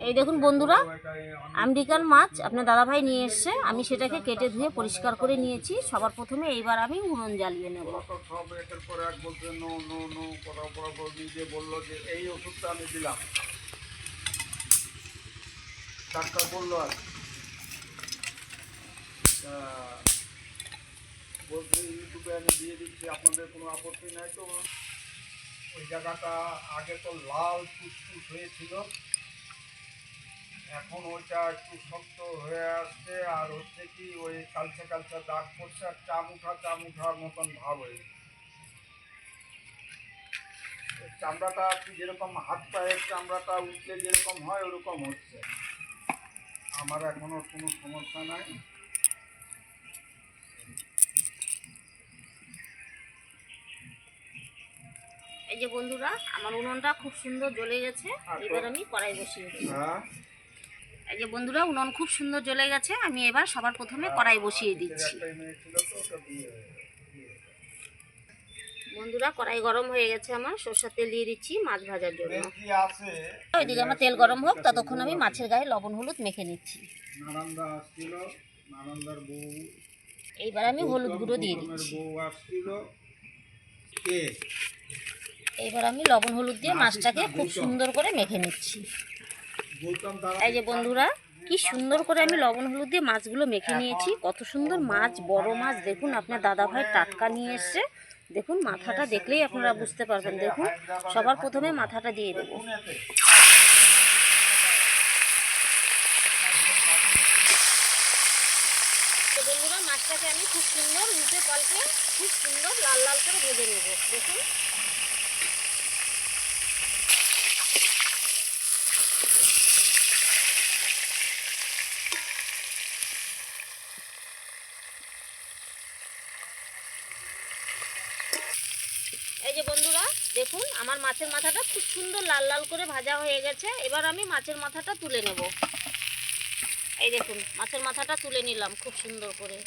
এই দেখুন বন্ধুরা, আমেরিকান মাছ আপনার দাদাভাই নিয়ে এসছে। আমি সেটাকে কেটে ধুয়ে পরিষ্কার করে নিয়েছি। সবার প্রথমে এইবার আমি উনুন জ্বালিয়ে নেব। সব একের পর এক বলছে নো নো নো, কথা পর নিজে বললো যে এই ওষুধটা আমি দিলাম, ডাক্তার বললো আর বলছে ইউটিউবে আমি দিয়ে দিচ্ছি, আপনাদের কোনো আপত্তি নাই তো? ওই জায়গাটা আগে তো লাল টুসটুস হয়েছিল, এখন ওইটা একটু শক্ত হয়ে আসছে, আর হচ্ছে কি ওই কালচে কালচে দাগ পড়ছে, আর চামুঠার মতন ভাব হয়েছে। চামড়াটা কি যেরকম হাত পায়ের চামড়াটা উঠলে যেরকম হয় ওরকম হচ্ছে। আমার এখনো কোনো সমস্যা নাই। এই যে বন্ধুরা, আমার উনুনটা খুব সুন্দর জ্বলে গেছে। এবার আমি কড়াই বসিয়ে দিই। এই যে বন্ধুরা, উনুন খুব সুন্দর জ্বলে গেছে। আমি এবার সবার প্রথমে কড়াই বসিয়ে দিচ্ছি। বন্ধুরা, কড়াই গরম হয়ে গেছে আমার। সরষের তেল দিয়ে দিচ্ছি মাছ ভাজার জন্য। ওইদিকে আমার তেল গরম হোক, ততক্ষণ আমি মাছের গায়ে লবণ হলুদ মেখে নিচ্ছি। এইবার আমি হলুদ গুঁড়ো দিয়ে দিচ্ছি। এইবার আমি লবণ হলুদ দিয়ে মাছটাকে খুব সুন্দর করে মেখে নিচ্ছি। এই যে বন্ধুরা, কি সুন্দর করে আমি লবণ হলুদ দিয়ে মাছগুলো মেখে নিয়েছি। কত সুন্দর মাছ, বড় মাছ। দেখুন, আপনার দাদাভাই টাটকা নিয়ে এসছে। দেখুন, মাথাটা দেখলেই আপনারা বুঝতে পারবেন। দেখুন, সবার প্রথমে মাথাটা দিয়ে দেবো। বন্ধুরা, মাছটাকে আমি খুব সুন্দর উল্টে পাল্টে খুব সুন্দর লাল লাল করে ভেজে নেব। দেখুন, এই যে বন্ধুরা, দেখুন আমার মাছের মাথাটা খুব সুন্দর লাল লাল করে ভাজা হয়ে গেছে। এবার আমি মাছের মাথাটা তুলে নেব। এই দেখুন, মাছের মাথাটা তুলে নিলাম খুব সুন্দর করে।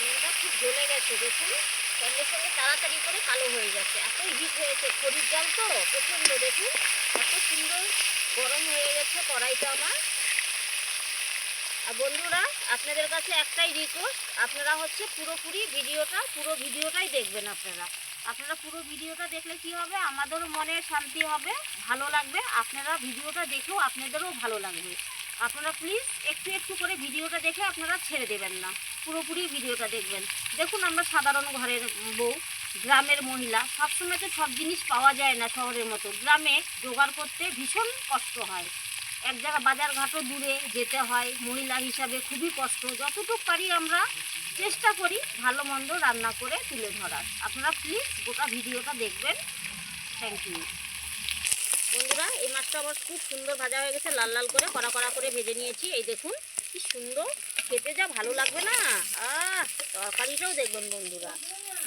নুনটা খুব জ্বলে গেছে। দেখুন, সঙ্গে সঙ্গে তাড়াতাড়ি করে কালো হয়ে যাচ্ছে। এতই হিট হয়েছে, খড়ির জাল তো প্রচণ্ড। দেখুন, এত সুন্দর গরম হয়ে গেছে কড়াইটা আমার। আর বন্ধুরা, আপনাদের কাছে একটাই রিকোয়েস্ট, আপনারা হচ্ছে পুরো ভিডিওটাই দেখবেন। আপনারা পুরো ভিডিওটা দেখলে কি হবে, আমাদেরও মনে শান্তি হবে, ভালো লাগবে। আপনারা ভিডিওটা দেখেও আপনাদেরও ভালো লাগবে। আপনারা প্লিজ একটু একটু করে ভিডিওটা দেখে আপনারা ছেড়ে দেবেন না, পুরোপুরি ভিডিওটা দেখবেন। দেখুন, আমরা সাধারণ ঘরের বউ, গ্রামের মহিলা, সবসময় তো সব জিনিস পাওয়া যায় না। শহরের মতো গ্রামে জোগাড় করতে ভীষণ কষ্ট হয়। এক জায়গা বাজার ঘাটও দূরে যেতে হয়। মহিলা হিসাবে খুবই কষ্ট। যতটুকু পারি আমরা চেষ্টা করি ভালো মন্দ রান্না করে তুলে ধরার। আপনারা প্লিজ গোটা ভিডিওটা দেখবেন। Thank you. বন্ধুরা, এই মাছটা আমার খুব সুন্দর ভাজা হয়ে গেছে। লাল লাল করে কড়া কড়া করে ভেজে নিয়েছি। এই দেখুন, কি সুন্দর খেতে, যা ভালো লাগবে না। তরকারিটাও দেখবেন বন্ধুরা,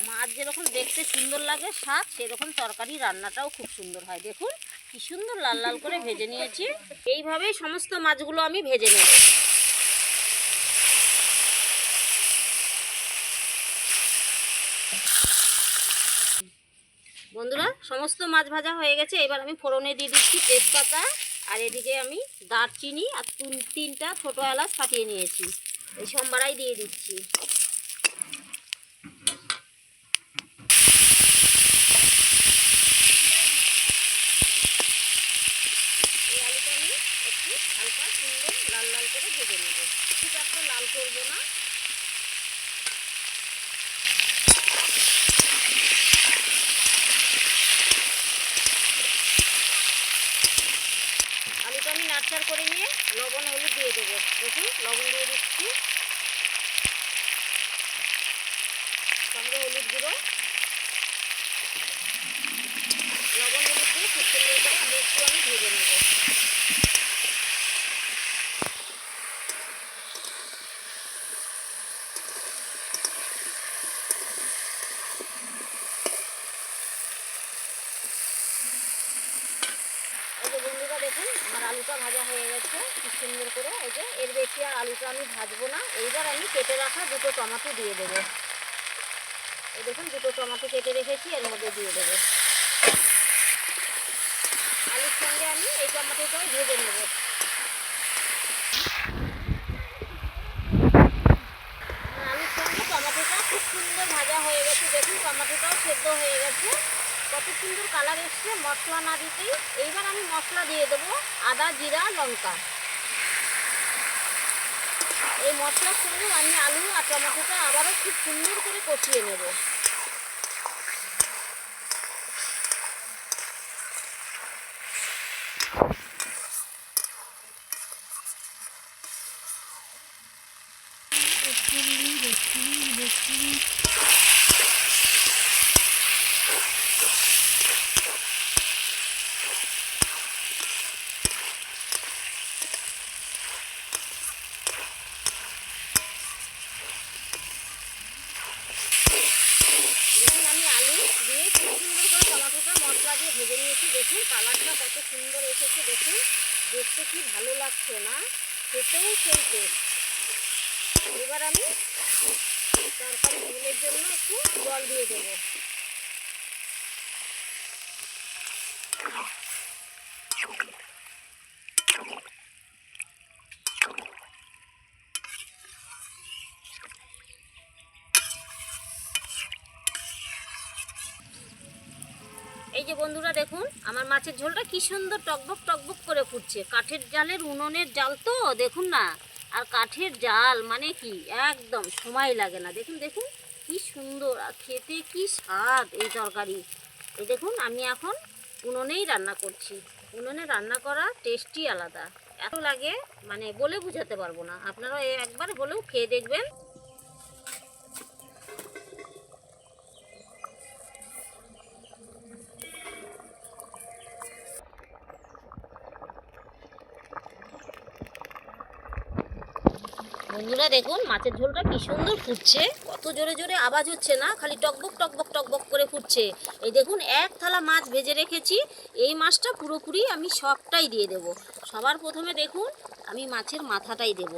মাছ যেরকম দেখতে সুন্দর লাগে স্বাদ, সেরকম তরকারি রান্নাটাও খুব সুন্দর হয়। দেখুন, কি সুন্দর লাল লাল করে ভেজে নিয়েছি। এইভাবেই সমস্ত মাছগুলো আমি ভেজে নেব। বন্ধুরা, সমস্ত মাছ ভাজা হয়ে গেছে। এবার আমি ফোড়নে দিয়ে দিচ্ছি তেজপাতা, আর এদিকে আমি দারচিনি আর তিনটা ছোটো এলাচ ফাটিয়ে নিয়েছি, এই সোমবারাই দিয়ে দিচ্ছি। এই আলুটা আমি একটু হালকা সুন্দর লাল লাল করে ভেজে নেব। খুব একটা লাল করবো না। আলুটা আমি নাড়চাড় করে নিয়ে লবণ হলুদ দিয়ে দেবো। দেখুন, লবণ দিয়ে দিচ্ছি, সঙ্গে হলুদ গুঁড়ো। লবণ হলুদ দিয়ে খুব সুন্দর করে একটু আমি ভেজে নেব। এই যে বন্ধুরা, দেখুন আমার আলুটা ভাজা হয়ে গেছে খুব সুন্দর করে। এই যে, এর বেশি আর আলুটা আমি ভাজবো না। এইবার আমি কেটে রাখা দুটো টমেটো দিয়ে দেবো। এই দেখুন দুটো টমেটো কেটে রেখেছি, এর মধ্যে দিয়ে দেবো। আলুর সঙ্গে আমি এই টমেটোটাও ভেজে নেব। আলুর সঙ্গে টমেটোটা খুব সুন্দর ভাজা হয়ে গেছে, দেখুন টমেটোটাও সেদ্ধ হয়ে গেছে, কত সুন্দর কালার এসছে মশলা না দিতেই। এইবার আমি মশলা দিয়ে দেবো আদা, জিরা, লঙ্কা। এই মশলার সঙ্গে আমি আলু আর টমেটোটা আবারও খুব সুন্দর করে কষিয়ে নেব। দেখুন আমি আলু দিয়ে খুব সুন্দর করে টমেটোটা মশলা দিয়ে ভেজে নিয়েছি। দেখুন কালারটা কত সুন্দর এসেছে, দেখুন দেখতে কি ভালো লাগছে না, খেতেও সেই টেস্ট। এবার আমি তরকারি ঝোলের জন্য একটু জল দিয়ে দেবো। এই যে বন্ধুরা দেখুন আমার মাছের ঝোলটা কি সুন্দর টকবক টকবক করে ফুটছে। কাঠের জালের উনুনের জাল তো দেখুন না, আর কাঠের জাল মানে কি একদম সময় লাগে না। দেখুন দেখুন কি সুন্দর, আর খেতে কি স্বাদ এই তরকারি। এই দেখুন আমি এখন উনুনেই রান্না করছি। উনুনে রান্না করা টেস্টই আলাদা, এত লাগে মানে বলে বোঝাতে পারবো না। আপনারা একবার হলেও খেয়ে দেখবেন। বন্ধুরা দেখুন মাছের ঝোলটা কি সুন্দর ফুটছে, কত জোরে জোরে আওয়াজ হচ্ছে না, খালি টকবক টকবক টকবক করে ফুটছে। এই দেখুন এক থালা মাছ ভেজে রেখেছি, এই মাছটা পুরোপুরি আমি সবটাই দিয়ে দেব। সবার প্রথমে দেখুন আমি মাছের মাথাটাই দেব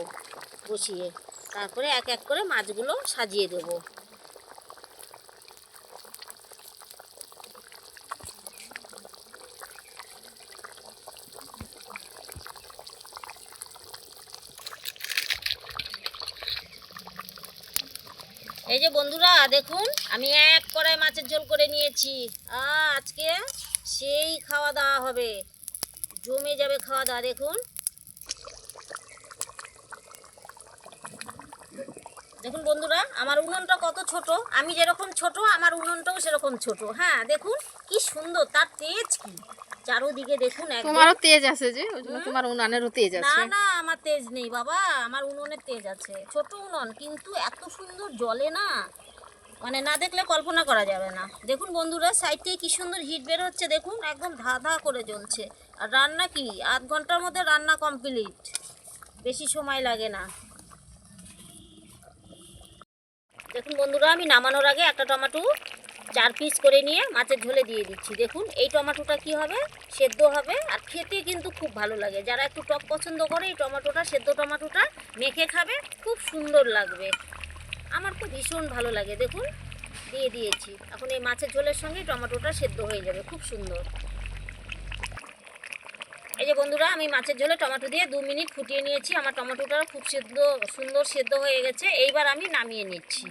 বসিয়ে, তারপরে এক এক করে মাছগুলো সাজিয়ে দেব। এই যে বন্ধুরা দেখুন আমি এক কড়াই মাছের ঝোল করে নিয়েছি। আজকে সেই খাওয়া দাওয়া হবে, জমে যাবে খাওয়া দাওয়া। দেখুন দেখুন বন্ধুরা আমার উনুনটা কত ছোট, আমি যেরকম ছোট আমার উনুনটাও সেরকম ছোট। হ্যাঁ দেখুন কি সুন্দর, তার তেজ কি চারোদিকে দেখুন। তোমারও তেজ আছে যে, ওই জন্য তোমার উনানেরও তেজ না আছে। না আমার তেজ নেই বাবা, আমার উনুনের তেজ আছে। ছোট উনুন কিন্তু এত সুন্দর জ্বলে না, মানে না দেখলে কল্পনা করা যাবে না। দেখুন বন্ধুরা সাইড থেকে কি সুন্দর হিট বের হচ্ছে, দেখুন একদম ধা ধা করে জ্বলছে। আর রান্না কি 8 ঘন্টার মধ্যে রান্না কমপ্লিট, বেশি সময় লাগে না। দেখুন বন্ধুরা আমি নামানোর আগে একটা টমেটো 4 পিস করে নিয়ে মাছের ঝোলে দিয়ে দিচ্ছি। দেখুন এই টমেটোটা কি হবে, সেদ্ধ হবে, আর খেতে কিন্তু খুব ভালো লাগে। যারা একটু টক পছন্দ করে এই টমেটোটা, সেদ্ধ টমেটোটা মেখে খাবে, খুব সুন্দর লাগবে। আমার তো ভীষণ ভালো লাগে। দেখুন দিয়ে দিয়েছি, এখন এই মাছের ঝোলের সঙ্গে টমেটোটা সেদ্ধ হয়ে যাবে খুব সুন্দর। এই যে বন্ধুরা আমি মাছের ঝোলে টমেটো দিয়ে 2 মিনিট ফুটিয়ে নিয়েছি, আমার টমেটোটা খুব সুন্দর সেদ্ধ হয়ে গেছে। এইবার আমি নামিয়ে নিচ্ছি।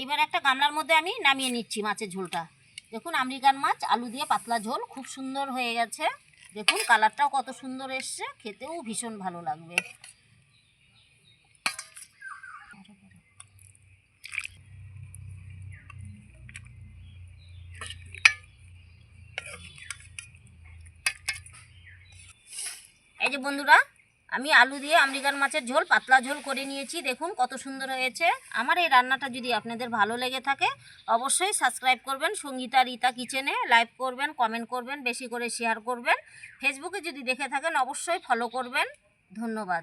এইবার একটা গামলার মধ্যে আমি নামিয়ে নিচ্ছি মাছের ঝোলটা। দেখুন আমেরিকান মাছ আলু দিয়ে পাতলা ঝোল খুব সুন্দর হয়ে গেছে। দেখুন কালারটাও কত সুন্দর এসছে, খেতেও ভীষণ ভালো লাগবে। এই যে বন্ধুরা আমি আলু দিয়ে আমেরিকান মাছের ঝোল পাতলা ঝোল করে নিয়েছি। দেখুন কত সুন্দর হয়েছে। আমার এই রান্নাটা যদি আপনাদের ভালো লেগে থাকে অবশ্যই সাবস্ক্রাইব করবেন সঙ্গীতা রীতা কিচেনে, লাইক করবেন, কমেন্ট করবেন, বেশি করে শেয়ার করবেন। ফেসবুকে যদি দেখে থাকেন অবশ্যই ফলো করবেন। ধন্যবাদ।